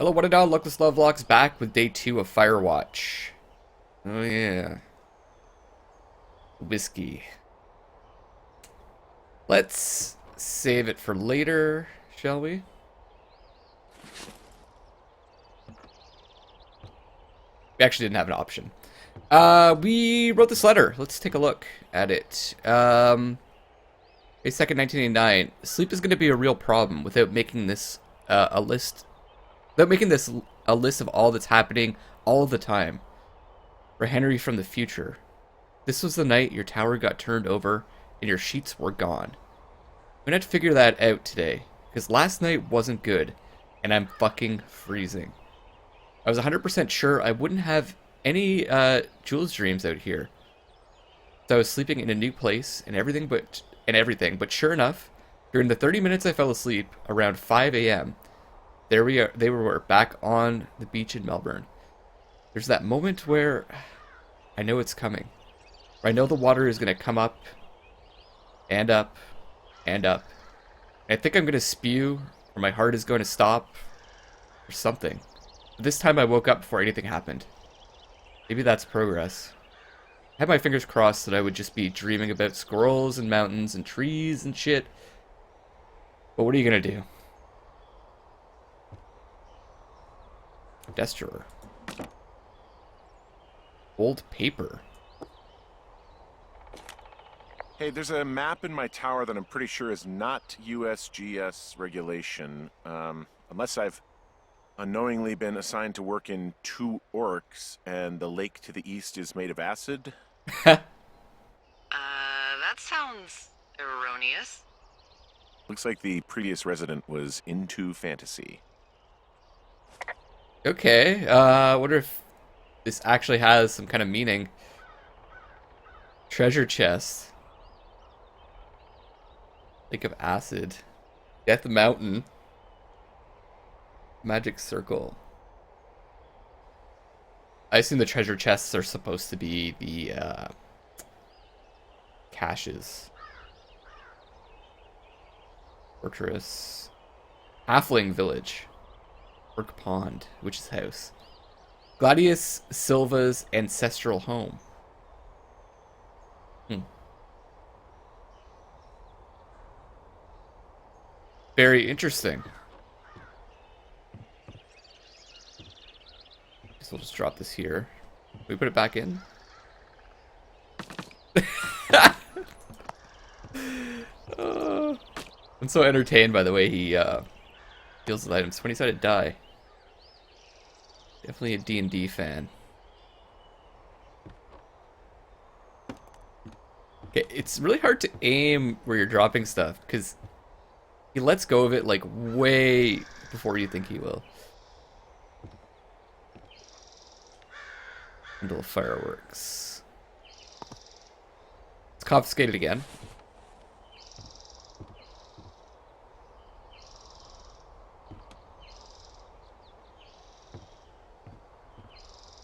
Hello, what and all, Luckless Lovelocks back with day 2 of Firewatch. Oh yeah. Whiskey. Let's save it for later, shall we? We actually didn't have an option. We wrote this letter. Let's take a look at it. May 2nd, 1989. Sleep is going to be a real problem without making this a list. Without making this a list of all that's happening all the time. For Henry from the future. This was the night your tower got turned over and your sheets were gone. I'm gonna have to figure that out today, because last night wasn't good, and I'm fucking freezing. I was 100% sure I wouldn't have any Jules dreams out here. So I was sleeping in a new place and everything, but sure enough, during the 30 minutes I fell asleep around 5 a.m., there we are. They were back on the beach in Melbourne. There's that moment where I know it's coming. Where I know the water is going to come up and up and up. And I think I'm going to spew, or my heart is going to stop, or something. But this time I woke up before anything happened. Maybe that's progress. I had my fingers crossed that I would just be dreaming about squirrels and mountains and trees and shit. But what are you going to do? Desk drawer. Old paper. Hey, there's a map in my tower that I'm pretty sure is not USGS regulation, unless I've unknowingly been assigned to work in two orcs and the lake to the east is made of acid. That sounds erroneous. Looks like the previous resident was into fantasy. Okay, I wonder if this actually has some kind of meaning. Treasure chest. Lake of acid. Death mountain. Magic circle. I assume the treasure chests are supposed to be the caches. Fortress. Halfling village. Orc Pond, Witch's House. Gladius Silva's ancestral home. Very interesting. Guess we'll just drop this here. Can we put it back in? I'm so entertained by the way he deals with items. 20-sided die. Definitely a D&D fan. Okay, it's really hard to aim where you're dropping stuff, because he lets go of it, like, way before you think he will. Bundle of fireworks. It's confiscated again.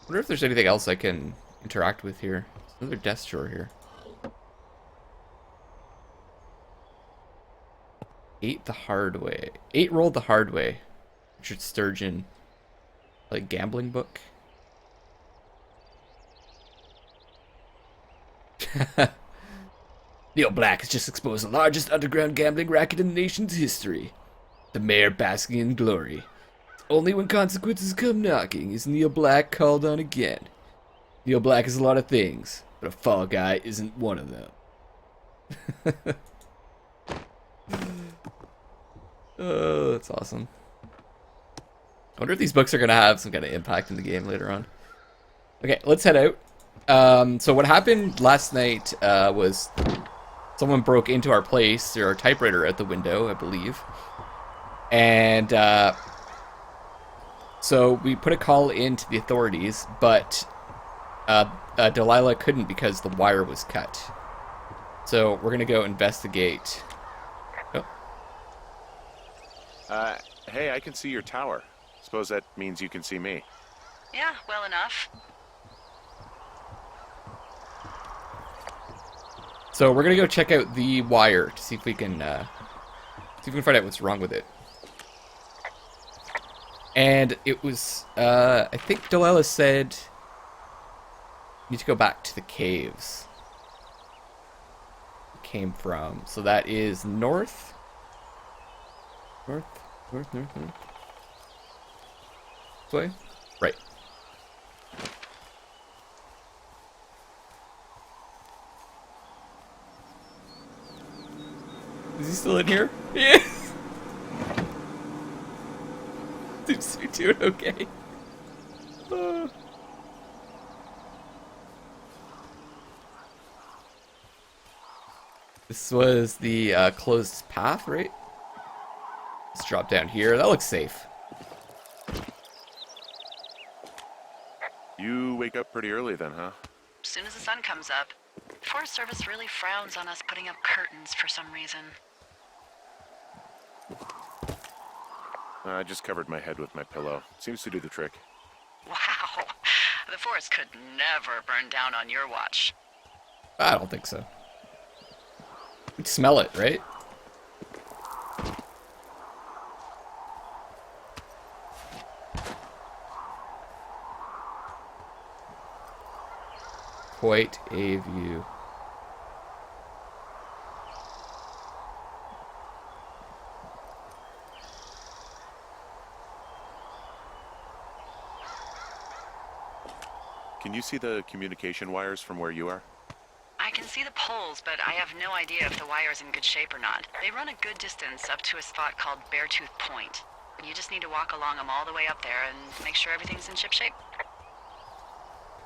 I wonder if there's anything else I can interact with here. There's another desk drawer here. Ate the hard way. Ate rolled the hard way. Richard Sturgeon. Like gambling book. Neil Black has just exposed the largest underground gambling racket in the nation's history. The mayor basking in glory. Only when consequences come knocking is Neil Black called on again. Neil Black is a lot of things, but a fall guy isn't one of them. Oh, that's awesome. I wonder if these books are going to have some kind of impact in the game later on. Okay, let's head out. So what happened last night was someone broke into our place, threw our typewriter out the window, I believe. And so we put a call in to the authorities, but Delilah couldn't because the wire was cut. So we're going to go investigate. Oh. Hey, I can see your tower. Suppose that means you can see me. Yeah, well enough. So we're going to go check out the wire to see if we can find out what's wrong with it. And it was, I think Delilah said, you need to go back to the caves. It came from. So that is north. North. This way? Right. Is he still in here? Yes! Is he doing okay? This was the closed path, right? Let's drop down here. That looks safe. You wake up pretty early then, huh? As soon as the sun comes up. Forest Service really frowns on us putting up curtains for some reason. I just covered my head with my pillow. Seems to do the trick. Wow. The forest could never burn down on your watch. I don't think so. You'd smell it, right? Quite a view. Can you see the communication wires from where you are? I can see the poles, but I have no idea if the wire's in good shape or not. They run a good distance up to a spot called Beartooth Point. You just need to walk along them all the way up there and make sure everything's in ship shape.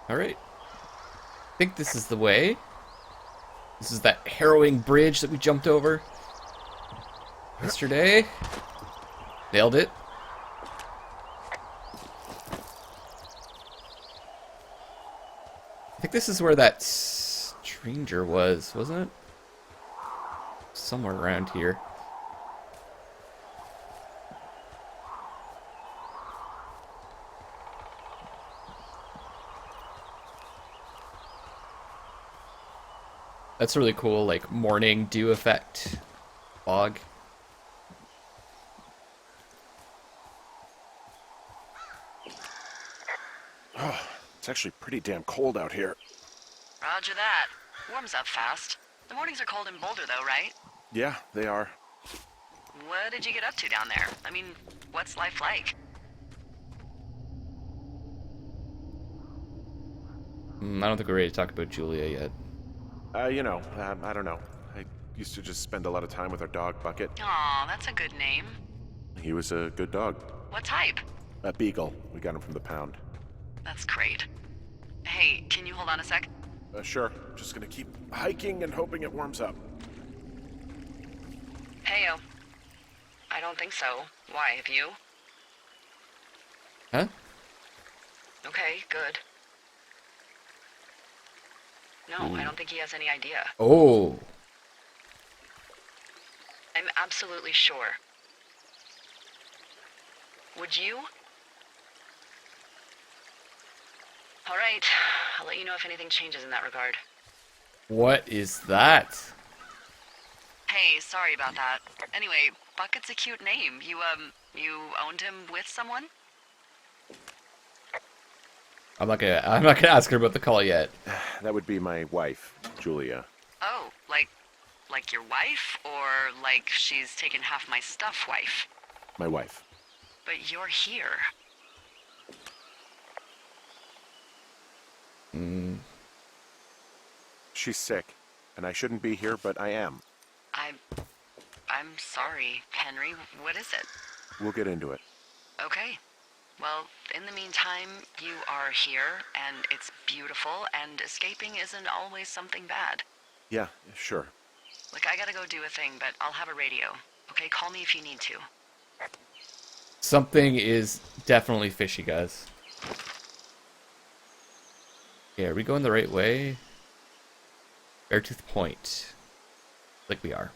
Alright. I think this is the way. This is that harrowing bridge that we jumped over yesterday. Nailed it. I think this is where that stranger was, wasn't it? Somewhere around here. That's really cool, like morning dew effect fog. Oh, it's actually pretty damn cold out here. Roger that. Warms up fast. The mornings are cold in Boulder, though, right? Yeah, they are. What did you get up to down there? I mean, what's life like? I don't think we're ready to talk about Julia yet. I don't know. I used to just spend a lot of time with our dog, Bucket. Aw, that's a good name. He was a good dog. What type? A beagle. We got him from the pound. That's great. Hey, can you hold on a sec? Sure. Just gonna keep hiking and hoping it warms up. Heyo. I don't think so. Why, have you? Huh? Okay, good. No, I don't think he has any idea. Oh. I'm absolutely sure. Would you? All right. I'll let you know if anything changes in that regard. What is that? Hey, sorry about that. Anyway, Bucket's a cute name. You owned him with someone? I'm not gonna ask her about the call yet. That would be my wife, Julia. Oh, like your wife? Or like she's taken half my stuff wife? My wife. But you're here. She's sick, and I shouldn't be here, but I am. I'm sorry, Henry. What is it? We'll get into it. Okay. Well, in the meantime, you are here, and it's beautiful, and escaping isn't always something bad. Yeah, sure. Look, I gotta go do a thing, but I'll have a radio. Okay, call me if you need to. Something is definitely fishy, guys. Yeah, are we going the right way? Beartooth Point. Like we are.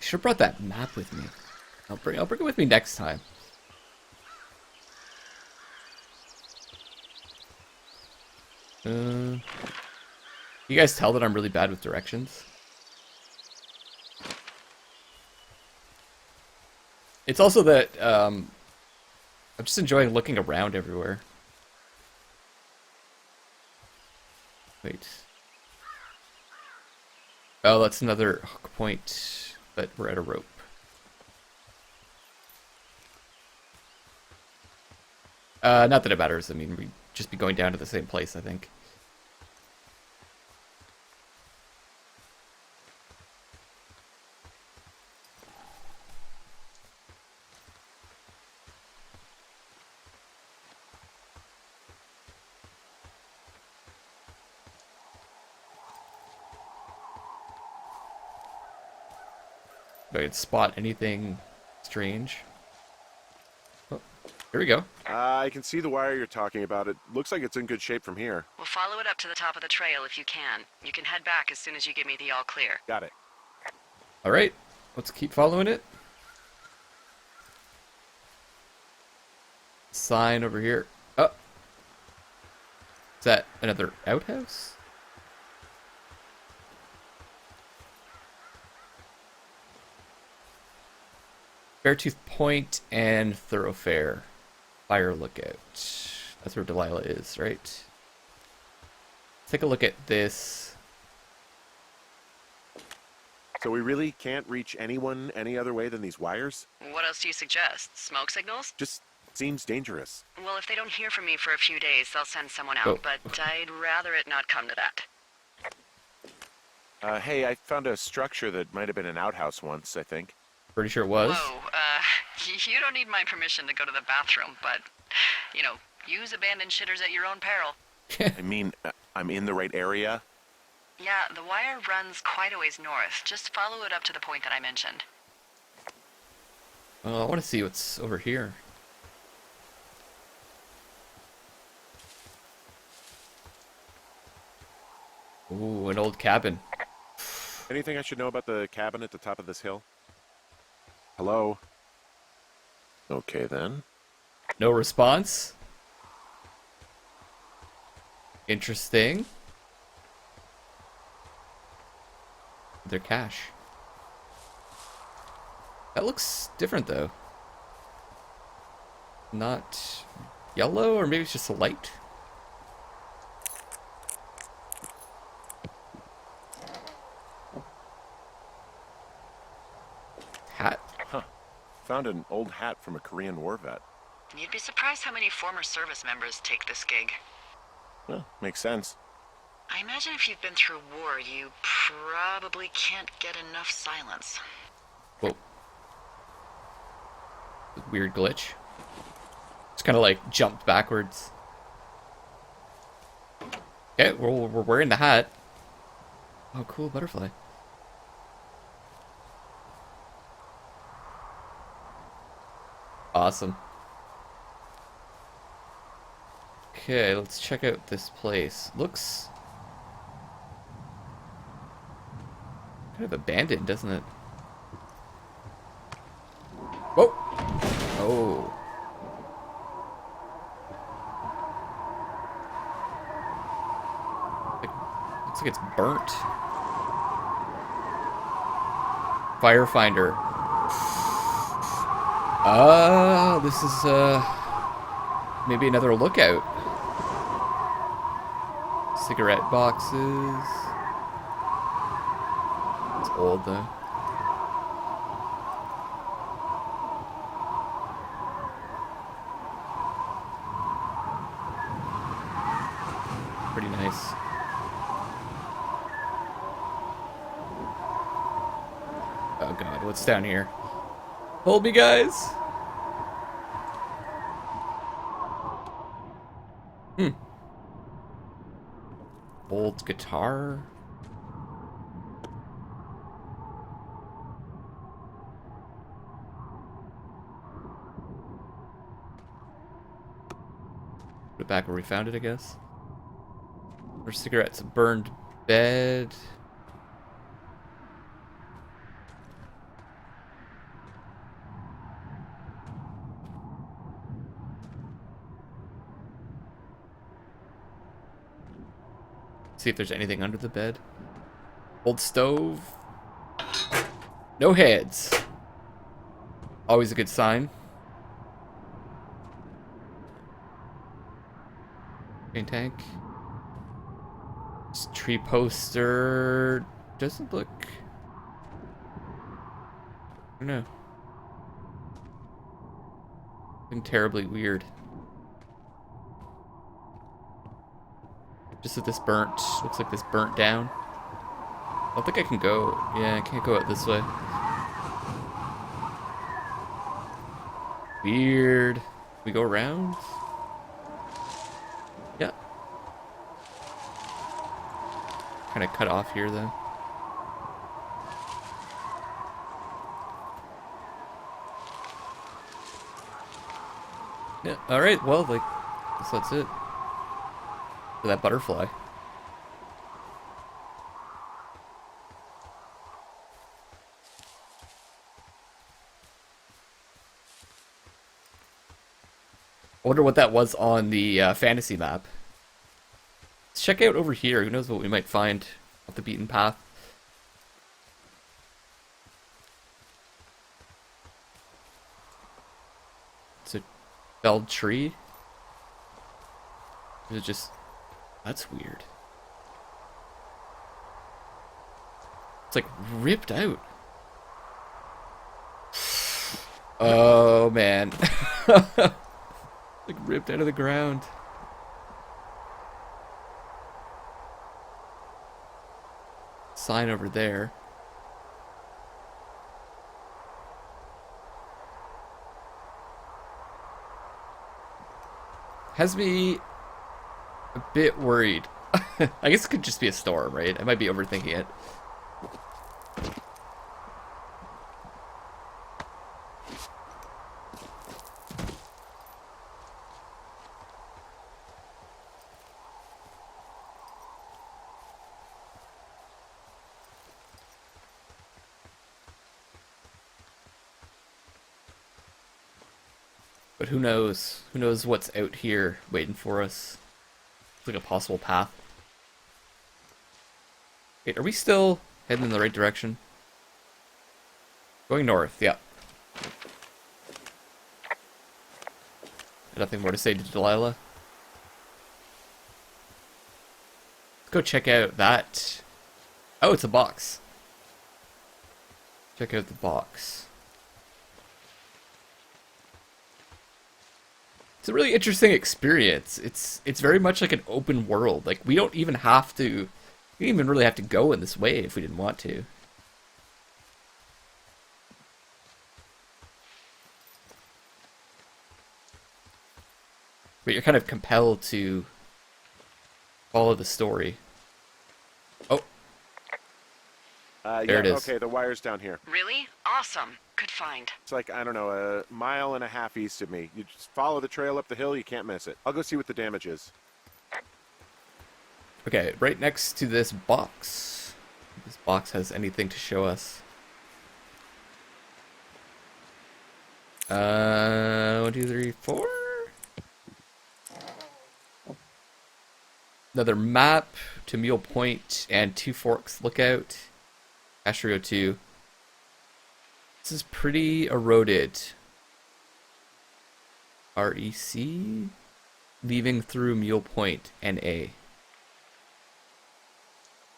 Should have brought that map with me. I'll bring it with me next time. You guys tell that I'm really bad with directions? It's also that I'm just enjoying looking around everywhere. Wait. Oh, that's another hook point, but we're at a rope. Not that it matters. I mean, we'd just be going down to the same place, I think. If I could spot anything strange. Oh, here we go. I can see the wire you're talking about. It looks like it's in good shape from here. We'll follow it up to the top of the trail if you can. You can head back as soon as you give me the all clear. Got it. All right, let's keep following it. Sign over here. Oh, is that another outhouse? Beartooth Point and Thoroughfare. Fire Lookout. That's where Delilah is, right? Let's take a look at this. So we really can't reach anyone any other way than these wires? What else do you suggest? Smoke signals? Just seems dangerous. Well, if they don't hear from me for a few days, they'll send someone out, Oh. but I'd rather it not come to that. Hey, I found a structure that might have been an outhouse once, I think. Pretty sure it was. Whoa, you don't need my permission to go to the bathroom, but, use abandoned shitters at your own peril. I mean, I'm in the right area. Yeah, the wire runs quite a ways north. Just follow it up to the point that I mentioned. Well, I want to see what's over here. Ooh, an old cabin. Anything I should know about the cabin at the top of this hill? Hello? Okay, then. No response. Interesting. Their cash. That looks different, though. Not yellow, or maybe it's just a light? Hat? Huh. Found an old hat from a Korean War vet. You'd be surprised how many former service members take this gig. Well, makes sense. I imagine if you've been through war, you probably can't get enough silence. Whoa. Weird glitch. Just kind of like jumped backwards. Okay, we're wearing the hat. Oh, cool butterfly. Awesome. Okay, let's check out this place. Looks kind of abandoned, doesn't it? Whoa! Oh. Looks like it's burnt. Firefinder. This is, maybe another lookout. Cigarette boxes. It's old, though. Pretty nice. Oh god, what's down here? Hold me, guys! Old guitar. Put it back where we found it, I guess. More cigarettes, a burned bed. See if there's anything under the bed. Old stove. No heads. Always a good sign. Main tank. This tree poster doesn't look. I don't know. Something terribly weird. Just that this burnt. Looks like this burnt down. I don't think I can go. Yeah, I can't go out this way. Weird. We go around? Yeah. Kind of cut off here, though. Yeah, alright, well, like, guess that's it. For that butterfly. I wonder what that was on the fantasy map. Let's check out over here. Who knows what we might find off the beaten path. It's a felled tree. Is it just... That's weird. It's like ripped out. Oh man. Like ripped out of the ground. Sign over there. Has me a bit worried. I guess it could just be a storm, right? I might be overthinking it. But who knows? Who knows what's out here waiting for us? It's like a possible path. Wait, are we still heading in the right direction? Going north, yeah. Nothing more to say to Delilah. Let's go check out that. Oh, it's a box. Check out the box. It's a really interesting experience. It's very much like an open world. Like we don't even have to. We don't even really have to go in this way if we didn't want to. But you're kind of compelled to follow the story. Oh. There it is. Okay, the wire's down here. Really? Awesome. Good find. It's like, I don't know, a mile and a half east of me. You just follow the trail up the hill, you can't miss it. I'll go see what the damage is. Okay, right next to this box. If this box has anything to show us. 1, 2, 3, 4. Another map to Mule Point and Two Forks Lookout. Astro 2. This is pretty eroded. REC? Leaving through Mule Point, NA.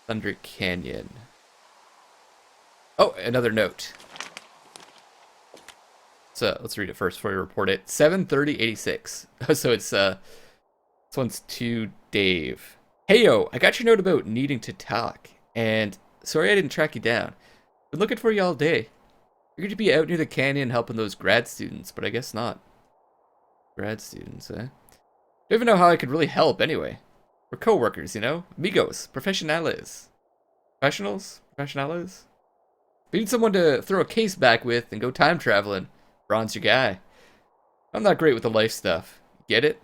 Thunder Canyon. Oh, another note. So let's read it first before we report it. 7:30:86. So it's this one's to Dave. Heyo, I got your note about needing to talk, and sorry I didn't track you down. Been looking for you all day. Figured you'd be out near the canyon helping those grad students, but I guess not. Grad students, eh? Don't even know how I could really help anyway. We're co-workers, you know? Amigos. Professionales. Professionals? Professionales? We need someone to throw a case back with and go time traveling. Ron's your guy. I'm not great with the life stuff. Get it?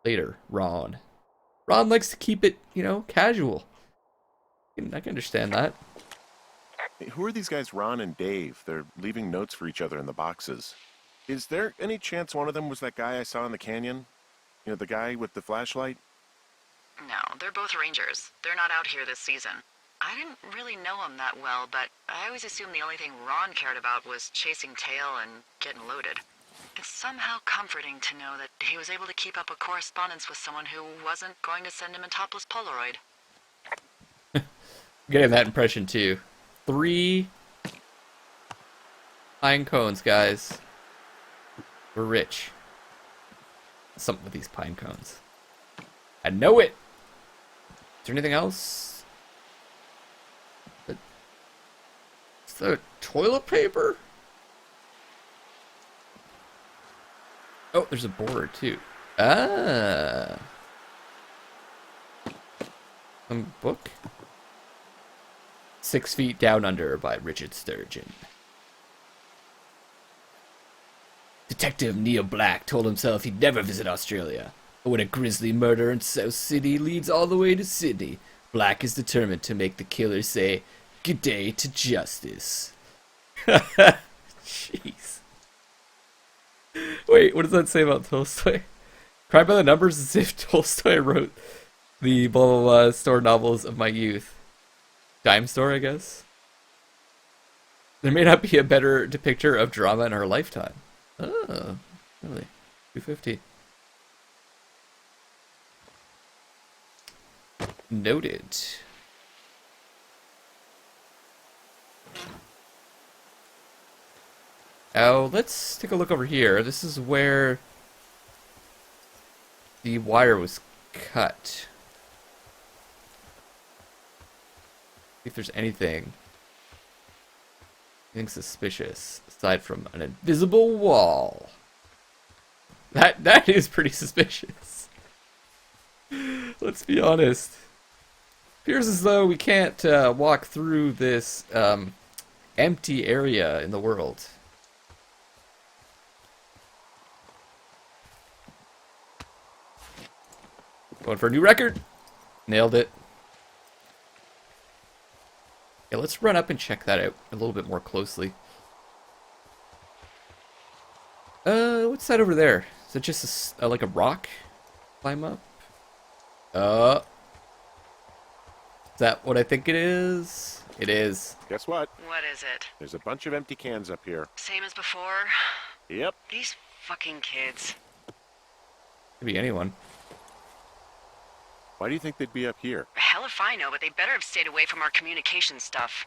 Later, Ron. Ron likes to keep it, you know, casual. I can understand that. Hey, who are these guys, Ron and Dave? They're leaving notes for each other in the boxes. Is there any chance one of them was that guy I saw in the canyon? You know, the guy with the flashlight? No, they're both rangers. They're not out here this season. I didn't really know him that well, but I always assumed the only thing Ron cared about was chasing tail and getting loaded. It's somehow comforting to know that he was able to keep up a correspondence with someone who wasn't going to send him a topless Polaroid. Getting that impression too. 3 pine cones, guys. We're rich. Something with these pine cones. I know it! Is there anything else? Is there toilet paper? Oh, there's a board too. Ah. Some book? 6 Feet Down Under by Richard Sturgeon. Detective Neil Black told himself he'd never visit Australia. But when a grisly murder in South Sydney leads all the way to Sydney, Black is determined to make the killer say, "Good day to justice." Jeez. Wait, what does that say about Tolstoy? Crime by the Numbers as if Tolstoy wrote the blah blah blah store novels of my youth. Dime store, I guess. There may not be a better depictor of drama in our lifetime. Oh, really? 250. Noted. Oh, let's take a look over here. This is where the wire was cut. See if there's anything suspicious aside from an invisible wall. That is pretty suspicious. Let's be honest. Appears as though we can't walk through this empty area in the world. Going for a new record. Nailed it. Yeah, let's run up and check that out a little bit more closely. What's that over there? Is it just like a rock? Climb up? Is that what I think it is? It is. Guess what? What is it? There's a bunch of empty cans up here. Same as before? Yep. These fucking kids. Could be anyone. Why do you think they'd be up here? Hell if I know, but they better have stayed away from our communication stuff.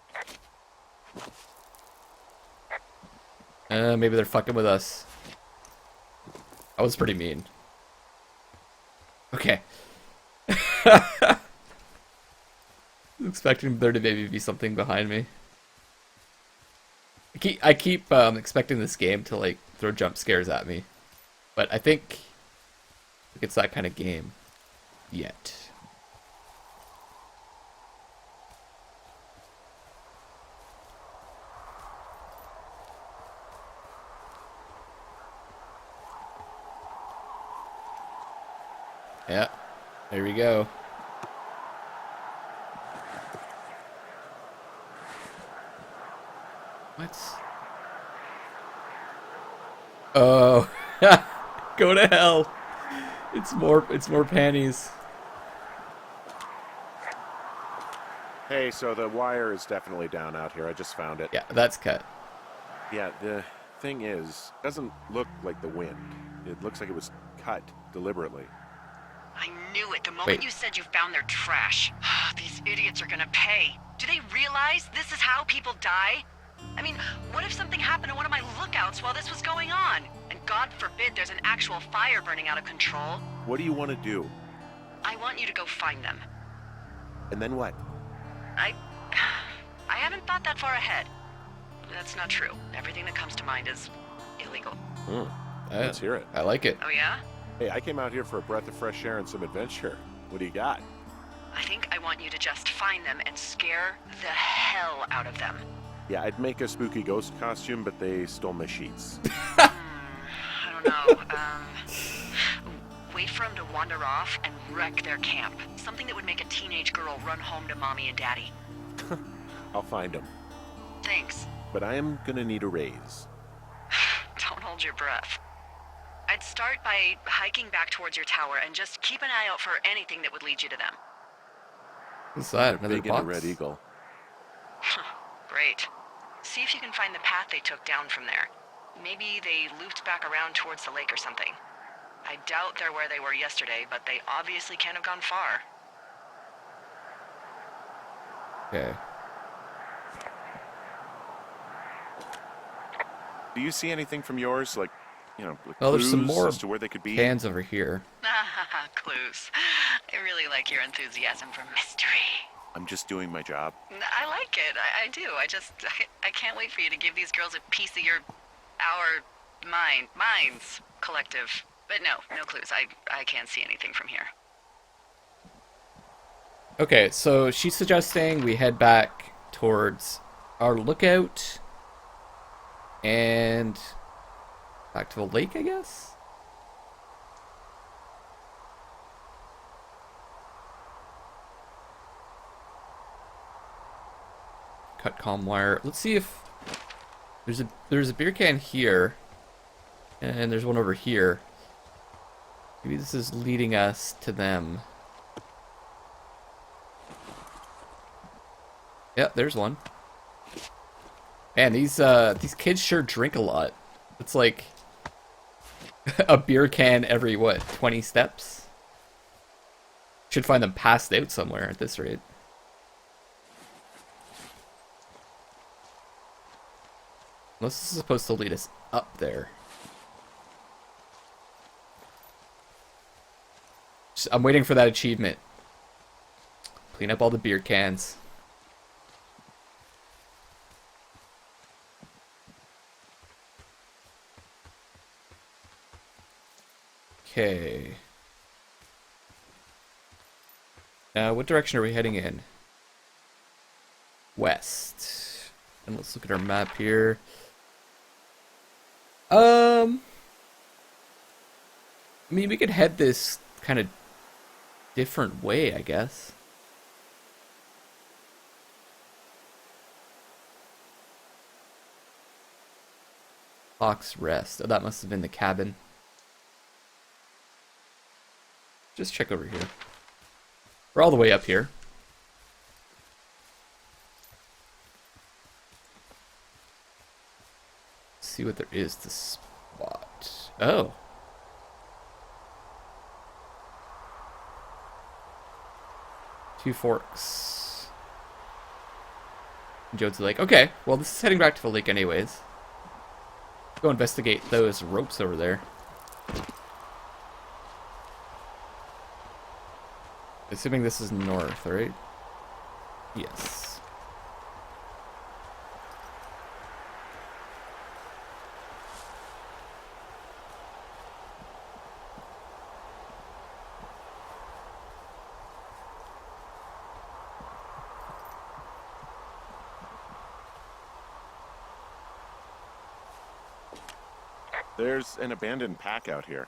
Maybe they're fucking with us. That was pretty mean. Okay. Expecting there to maybe be something behind me. I keep expecting this game to like throw jump scares at me, but I think it's that kind of game yet. Yeah, there we go. What? Oh, go to hell. It's more panties. Hey, so the wire is definitely down out here. I just found it. Yeah, that's cut. Yeah, the thing is, it doesn't look like the wind. It looks like it was cut deliberately. I knew it the moment Wait. you said you found their trash. These idiots are gonna pay. Do they realize this is how people die? I mean, what if something happened to one of my lookouts while this was going on? And God forbid there's an actual fire burning out of control. What do you want to do? I want you to go find them. And then what? I haven't thought that far ahead. That's not true. Everything that comes to mind is illegal. Let's hear it. I like it. Oh yeah? Hey, I came out here for a breath of fresh air and some adventure. What do you got? I think I want you to just find them and scare the hell out of them. Yeah, I'd make a spooky ghost costume, but they stole my sheets. I don't know. Wait for them to wander off and wreck their camp. Something that would make a teenage girl run home to mommy and daddy. I'll find them. Thanks. But I am gonna need a raise. Don't hold your breath. I'd start by hiking back towards your tower and just keep an eye out for anything that would lead you to them. What's that? They're Another big into box? Red Eagle. Great. See if you can find the path they took down from there. Maybe they looped back around towards the lake or something. I doubt they're where they were yesterday, but they obviously can't have gone far. Okay. Do you see anything from yours, like, Well, there's some clues more as to where they could be? cans over here. Clues. I really like your enthusiasm for mystery. I'm just doing my job. I like it. I do. I can't wait for you to give these girls a piece of minds collective. But no clues. I can't see anything from here. Okay, so she's suggesting we head back towards our lookout and back to the lake, I guess? Cut comm wire. Let's see if there's a beer can here, and there's one over here. Maybe this is leading us to them. Yeah, there's one. Man, these kids sure drink a lot. It's like a beer can every, what, 20 steps? Should find them passed out somewhere at this rate. Unless this is supposed to lead us up there. I'm waiting for that achievement. Clean up all the beer cans. Okay. What direction are we heading in? West. And let's look at our map here. I mean, we could head this kind of different way, I guess. Fox Rest. Oh, that must have been the cabin. Just check over here. We're all the way up here. See what there is to spot. Oh. Two forks. Jode's Lake. Okay, well, this is heading back to the lake anyways. Go investigate those ropes over there. Assuming this is north, right? Yes. There's an abandoned pack out here.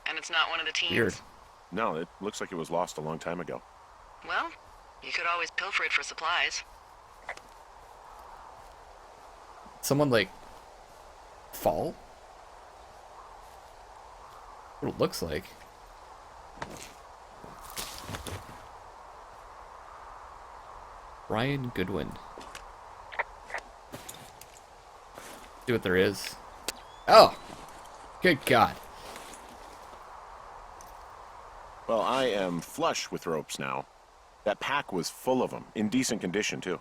And it's not one of the teens. Weird. No, it looks like it was lost a long time ago. Well, you could always pilfer it for supplies. Someone, like, fall? What it looks like. Brian Goodwin. See what there is. Oh! Good God. Well, I am flush with ropes now. That pack was full of them, in decent condition, too.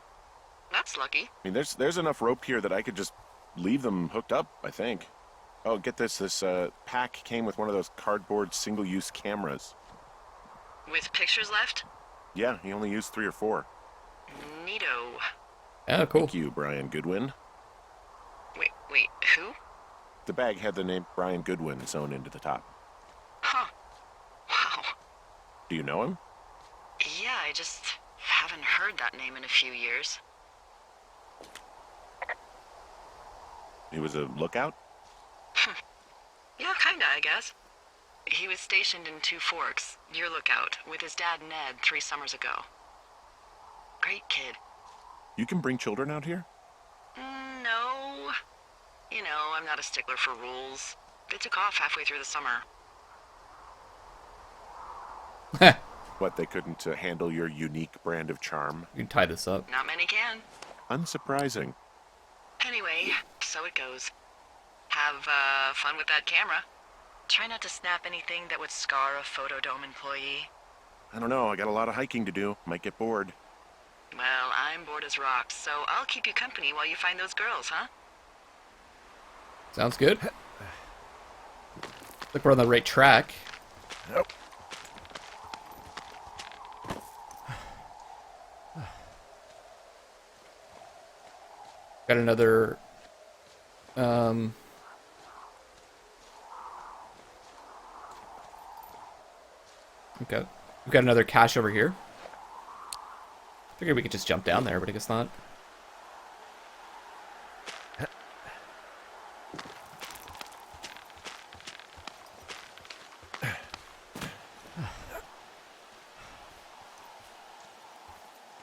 That's lucky. I mean, there's enough rope here that I could just leave them hooked up, I think. Oh, get this. This pack came with one of those cardboard single-use cameras. With pictures left? Yeah, he only used 3 or 4. Neato. Oh, cool. Thank you, Brian Goodwin. Wait, who? The bag had the name Brian Goodwin sewn into the top. Huh. Wow. Do you know him? Yeah, I just haven't heard that name in a few years. He was a lookout? Yeah, kinda, I guess. He was stationed in Two Forks, your lookout, with his dad Ned 3 summers ago. Great kid. You can bring children out here? No. You know, I'm not a stickler for rules. They took off halfway through the summer. You What, they couldn't handle your unique brand of charm? can tie this up. Not many can. Unsurprising. Anyway, so it goes. Have fun with that camera. Try not to snap anything that would scar a Photodome employee. I don't know, I got a lot of hiking to do. Might get bored. Well, I'm bored as rocks, so I'll keep you company while you find those girls, huh? Sounds good. Look, we're on the right track. Nope. Got another... Okay. We've got another cache over here. Figured we could just jump down there, but I guess not.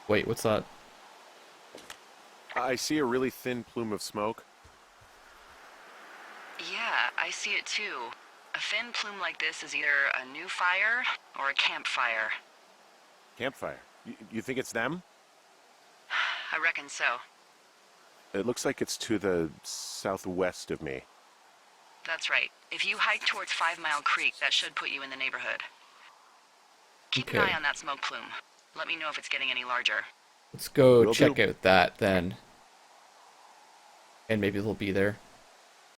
Wait, what's that? I see a really thin plume of smoke. Yeah, I see it too. A thin plume like this is either a new fire or a campfire. Campfire. You think it's them? I reckon so. It looks like it's to the southwest of me. That's right. If you hike towards 5 Mile Creek, that should put you in the neighborhood. Keep an Okay. eye on that smoke plume. Let me know if it's getting any larger. Let's go Will check do. out that then. And maybe they'll be there.